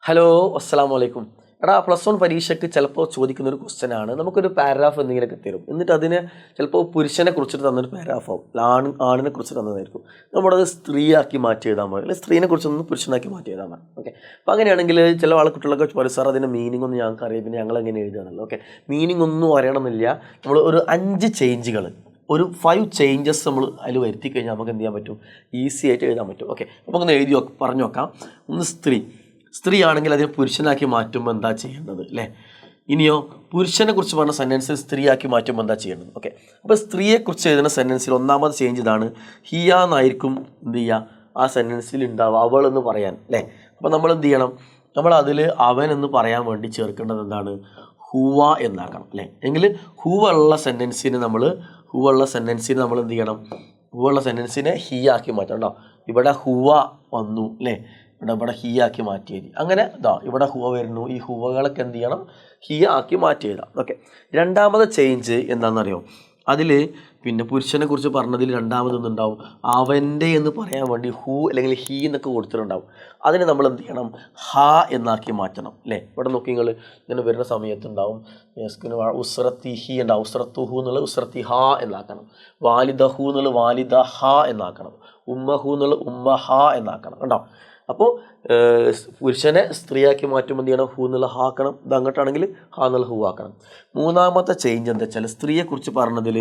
Hello, അസ്സലാമു അലൈക്കും. എടാ, +1 പരീക്ഷയ്ക്ക് ചിലപ്പോൾ ചോദിക്കുന്ന ഒരു ക്വസ്റ്റ്യനാണ്. നമുക്കൊരു പാരഗ്രാഫ് എന്തെങ്കിലുമൊക്കെ തരും, എന്നിട്ട് അതിന് ചിലപ്പോൾ പുരുഷനെ കുറിച്ചിട്ട് തന്നൊരു പാരഗ്രാഫാവും, ആണിനെ കുറിച്ച് തന്നതായിരിക്കും. നമ്മളത് സ്ത്രീയാക്കി മാറ്റി എഴുതാൻ പാടില്ല, അല്ലെങ്കിൽ സ്ത്രീനെ കുറിച്ചൊന്ന് പുരുഷനാക്കി മാറ്റി എഴുതാൻ പാടില്ല. ഓക്കെ, അപ്പോൾ അങ്ങനെയാണെങ്കിൽ ചില കുട്ടികളൊക്കെ പറയും, സാർ അതിൻ്റെ മീനിങ് ഒന്നും ഞങ്ങൾക്ക് അറിയാം, പിന്നെ ഞങ്ങൾ എങ്ങനെ എഴുതുകയാണല്ലോ. ഓക്കെ, മീനിങ് ഒന്നും അറിയണമെന്നില്ല. നമ്മൾ ഒരു 5 ചേഞ്ചുകൾ, ഒരു 5 ചേഞ്ചസ് നമ്മൾ അതിൽ വരുത്തി കഴിഞ്ഞാൽ നമുക്ക് എന്ത് ചെയ്യാൻ പറ്റും, ഈസി ആയിട്ട് എഴുതാൻ പറ്റും. ഓക്കെ, അപ്പോൾ നമുക്കൊന്ന് പറഞ്ഞു നോക്കാം. ഒന്ന് സ്ത്രീ ആണെങ്കിൽ അതിനെ പുരുഷനാക്കി മാറ്റുമ്പോൾ എന്താ ചെയ്യേണ്ടത് അല്ലേ? ഇനിയോ പുരുഷനെ കുറിച്ച് പറഞ്ഞ സെൻറ്റൻസിൽ സ്ത്രീയാക്കി മാറ്റുമ്പോൾ എന്താ ചെയ്യേണ്ടത്? ഓക്കെ, അപ്പോൾ സ്ത്രീയെക്കുറിച്ച് എഴുതുന്ന സെൻറ്റൻസിൽ ഒന്നാമത് ചേഞ്ച് ഇതാണ്. ഹിയ എന്നായിരിക്കും എന്ത് ചെയ്യുക, ആ സെൻറ്റൻസിൽ ഉണ്ടാവുക അവൾ എന്ന് പറയാൻ അല്ലേ. അപ്പോൾ നമ്മൾ എന്ത് ചെയ്യണം, നമ്മൾ അതിൽ അവൻ എന്ന് പറയാൻ വേണ്ടി ചേർക്കേണ്ടത് എന്താണ്, ഹുവ എന്നാക്കണം അല്ലേ. എങ്കിൽ ഹുവുള്ള സെൻറ്റൻസിനെ നമ്മൾ എന്ത് ചെയ്യണം, ഹുവുള്ള സെൻറ്റൻസിനെ ഹിയ ആക്കി മാറ്റണം കേട്ടോ. ഇവിടെ ഹുവ വന്നു അല്ലേ, ഇവിടെ ഹി ആക്കി മാറ്റി എഴുതി. അങ്ങനെ ഇവിടെ ഹുവ വരുന്നു, ഈ ഹുവകളൊക്കെ എന്ത് ചെയ്യണം, ഹി ആക്കി മാറ്റി എഴുതാം. ഓക്കെ, രണ്ടാമത് ചേഞ്ച് എന്താണെന്നറിയോ, അതിൽ പിന്നെ പുരുഷനെ കുറിച്ച് പറഞ്ഞതിൽ രണ്ടാമതൊന്നുണ്ടാവും, അവൻ്റെ എന്ന് പറയാൻ വേണ്ടി ഹു അല്ലെങ്കിൽ ഹി എന്നൊക്കെ കൊടുത്തിട്ടുണ്ടാവും. അതിന് നമ്മൾ എന്ത് ചെയ്യണം, ഹ എന്നാക്കി മാറ്റണം അല്ലേ. ഇവിടെ നോക്കി നിങ്ങൾ ഇങ്ങനെ വരുന്ന സമയത്തുണ്ടാവും ഉസ്രത്തി ഹി ഉണ്ടാവും, ഉസ്രത്തുഹു എന്നുള്ളത് ഉസ്രത്തി ഹ എന്നാക്കണം, വാലിദഹു എന്നുള്ളത് വാലിദ ഹ എന്നാക്കണം, ഉമ്മഹു എന്നുള്ളത് ഉമ്മ ഹ എന്നാക്കണം കേട്ടോ. അപ്പോൾ പുരുഷനെ സ്ത്രീയാക്കി മാറ്റുമ്പോൾ എന്ത് ചെയ്യണം, ഹൂ എന്നുള്ള ഹ ആക്കണം, ഇത് അങ്ങോട്ടാണെങ്കിൽ ഹ എന്നുള്ള ഹൂ ആക്കണം. മൂന്നാമത്തെ ചേഞ്ച് എന്താ വെച്ചാൽ, സ്ത്രീയെക്കുറിച്ച് പറഞ്ഞതിൽ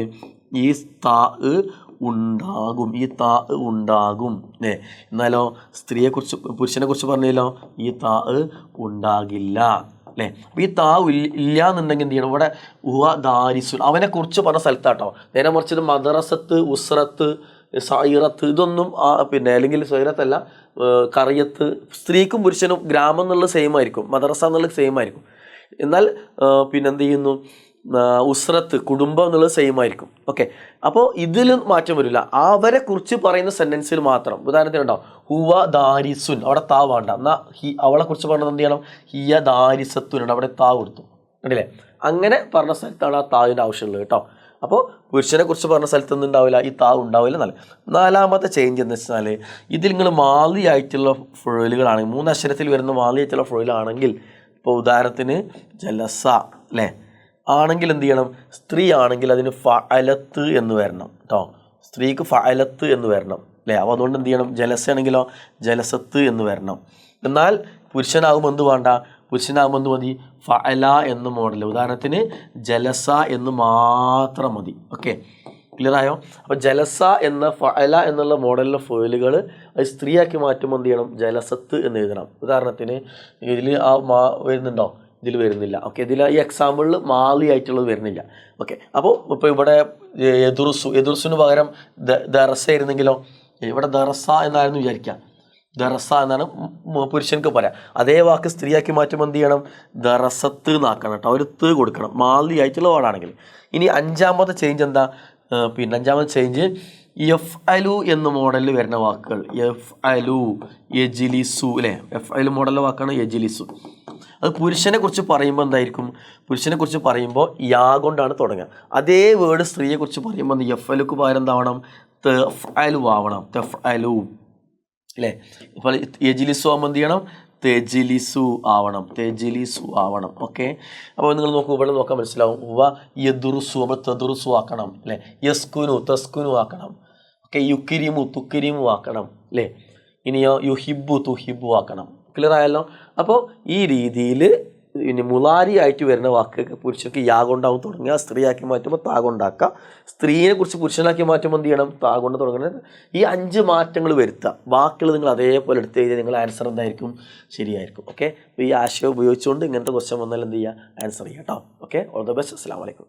ഈ താ ഉണ്ടാകും, അല്ലേ. എന്നാലോ പുരുഷനെ കുറിച്ച് പറഞ്ഞല്ലോ, ഈ താ ഉണ്ടാകില്ല അല്ലേ. അപ്പോൾ ഈ താ ഇല്ല എന്നുണ്ടെങ്കിൽ എന്ത് ചെയ്യണം, ഇവിടെ ദാരിസുൻ അവനെ കുറിച്ച് പറഞ്ഞ സ്ഥലത്താട്ടോ. നേരെ മറിച്ചത് മദ്രസത്ത്, ഉസ്രത്ത്, സൈറത്ത് ഇതൊന്നും പിന്നെ അല്ലെങ്കിൽ സൈറത്തല്ല, കറിയത്ത്, സ്ത്രീക്കും പുരുഷനും ഗ്രാമം എന്നുള്ളത് സെയിം ആയിരിക്കും, മദ്രസ എന്നുള്ളത് സെയിം ആയിരിക്കും. എന്നാൽ പിന്നെന്ത് ചെയ്യുന്നു, ഉസ്രത്ത് കുടുംബം എന്നുള്ളത് സെയിം ആയിരിക്കും. ഓക്കെ, അപ്പോൾ ഇതിൽ മാറ്റം വരില്ല, അവരെ കുറിച്ച് പറയുന്ന സെൻറ്റൻസിൽ മാത്രം. ഉദാഹരണത്തിനുണ്ടോ, ഹുവ ദാരിസുൻ, അവിടെ താ വേണ്ട, എന്നാൽ അവളെ കുറിച്ച് പറഞ്ഞത് എന്ത് ചെയ്യണം, ഹിയ ദാരിസത്തുനുണ്ട്, അവിടെ താ കൊടുത്തു കണ്ടില്ലേ. അങ്ങനെ പറഞ്ഞ സ്ഥലത്താണ് ആ താവിൻ്റെ ആവശ്യമുള്ളത് കേട്ടോ. അപ്പോൾ പുരുഷനെ കുറിച്ച് പറഞ്ഞ സ്ഥലത്തൊന്നും ഉണ്ടാവില്ല, ഈ താ ഉണ്ടാവില്ല എന്നല്ല. നാലാമത്തെ ചേഞ്ച് എന്ന് വെച്ചാൽ, ഇതിൽ നിങ്ങൾ മാലി ആയിട്ടുള്ള ഫൊയിലുകളാണെങ്കിൽ, 3 അക്ഷരത്തിൽ വരുന്ന മാലി ആയിട്ടുള്ള ഫൊയിലാണെങ്കിൽ, ഇപ്പോൾ ഉദാഹരണത്തിന് ജലസ അല്ലേ ആണെങ്കിൽ എന്ത് ചെയ്യണം, സ്ത്രീ ആണെങ്കിൽ അതിന് ഫഅലത്ത് എന്ന് വരണം കേട്ടോ, സ്ത്രീക്ക് ഫഅലത്ത് എന്ന് വരണം അല്ലേ. അപ്പോൾ അതുകൊണ്ട് എന്ത് ചെയ്യണം, ജലസ ആണെങ്കിലോ ജലസത്ത് എന്ന് വരണം. എന്നാൽ പുരുഷനാകുമ്പോൾ എന്ത് വേണ്ട, പുരുഷനാകുമ്പോൾ എന്ത് മതി, ഫഅല എന്ന മോഡൽ, ഉദാഹരണത്തിന് ജലസ എന്ന് മാത്രം മതി. ഓക്കെ, ക്ലിയറായോ? അപ്പോൾ ജലസ എന്ന ഫഅല എന്നുള്ള മോഡലിലെ ഫൊയിലുകൾ അത് സ്ത്രീയാക്കി മാറ്റുമ്പോൾ എന്ത് ചെയ്യണം, ജലസത്ത് എന്ന് എഴുതണം. ഉദാഹരണത്തിന് ഇതിൽ വരുന്നുണ്ടോ, ഇതിൽ വരുന്നില്ല. ഓക്കെ, ഇതിൽ ഈ എക്സാമ്പിളിൽ മാലി ആയിട്ടുള്ളത് വരുന്നില്ല. ഓക്കെ, അപ്പോൾ ഇപ്പോൾ ഇവിടെ എദുർസുന് പകരം ദറസ ആയിരുന്നെങ്കിലോ, ഇവിടെ ദറസ എന്നായിരുന്നു വിചാരിക്കുക, ദറസ എന്നാണ് പുരുഷനക്ക് പറയാം. അതേ വാക്ക് സ്ത്രീയാക്കി മാറ്റുമ്പോൾ എന്ത് ചെയ്യണം, ദറസത്ത് എന്നാക്കണം കേട്ടോ, ഒരു ത് കൊടുക്കണം, മാലി ആയിട്ടുള്ള വാർഡാണെങ്കിൽ. ഇനി അഞ്ചാമത്തെ ചേഞ്ച് എന്താ, പിന്നെ അഞ്ചാമത്തെ ചേഞ്ച് എഫ് അലു എന്ന മോഡലിൽ വരുന്ന വാക്കുകൾ, എഫ് അലു, യജിലിസു അല്ലേ, എഫ് അലു മോഡലിലെ വാക്കാണ് യജിലിസു. അത് പുരുഷനെ കുറിച്ച് പറയുമ്പോൾ എന്തായിരിക്കും, പുരുഷനെ കുറിച്ച് പറയുമ്പോൾ യാ കൊണ്ടാണ് തുടങ്ങുക. അതേ വേർഡ് സ്ത്രീയെ കുറിച്ച് പറയുമ്പോൾ എഫ് അലുക്ക് പകരം എന്താവണം, തെഫ് അലു ആവണം, തെഫ് അലു അല്ലേ. ഇപ്പോൾ യജിലിസു ആകുമ്പോൾ എന്ത് ചെയ്യണം, തെജിലിസു ആവണം. ഓക്കെ, അപ്പോൾ നിങ്ങൾ നോക്കൂ, ഇവിടെ നോക്കാൻ മനസ്സിലാവും. യദുറുസു നമ്മൾ തെദുറുസു ആക്കണം അല്ലേ, തസ്കുനു ആക്കണം. ഓക്കെ, തുക്കിരിമു ആക്കണം അല്ലേ. ഇനിയോ തുഹിബു ആക്കണം. ക്ലിയർ ആയല്ലോ. അപ്പോൾ ഈ രീതിയിൽ ഇനി മുലാരി ആയിട്ട് വരുന്ന വാക്കൊക്കെ പുരുഷക്ക് യാ കൊണ്ടാവും തുടങ്ങുക, സ്ത്രീയാക്കി മാറ്റുമ്പോൾ താ കൊണ്ടാക്കുക, സ്ത്രീയെ കുറിച്ച് പുരുഷനാക്കി മാറ്റുമ്പോൾ എന്ത് ചെയ്യണം, താ കൊണ്ട് തുടങ്ങുന്നത്. ഈ 5 മാറ്റങ്ങൾ വരുത്തുക, ബാക്കിയുള്ളത് നിങ്ങൾ അതേപോലെ എടുത്ത് കഴിഞ്ഞാൽ നിങ്ങൾ ആൻസർ എന്തായിരിക്കും, ശരിയായിരിക്കും. ഓക്കെ, അപ്പോൾ ഈ ആശയം ഉപയോഗിച്ചുകൊണ്ട് ഇങ്ങനത്തെ ക്വസ്റ്റ്യൻ വന്നാൽ എന്ത് ചെയ്യുക, ആൻസർ ചെയ്യുക കേട്ടോ. Okay, all the best. അസ്സലാമു അലൈക്കും.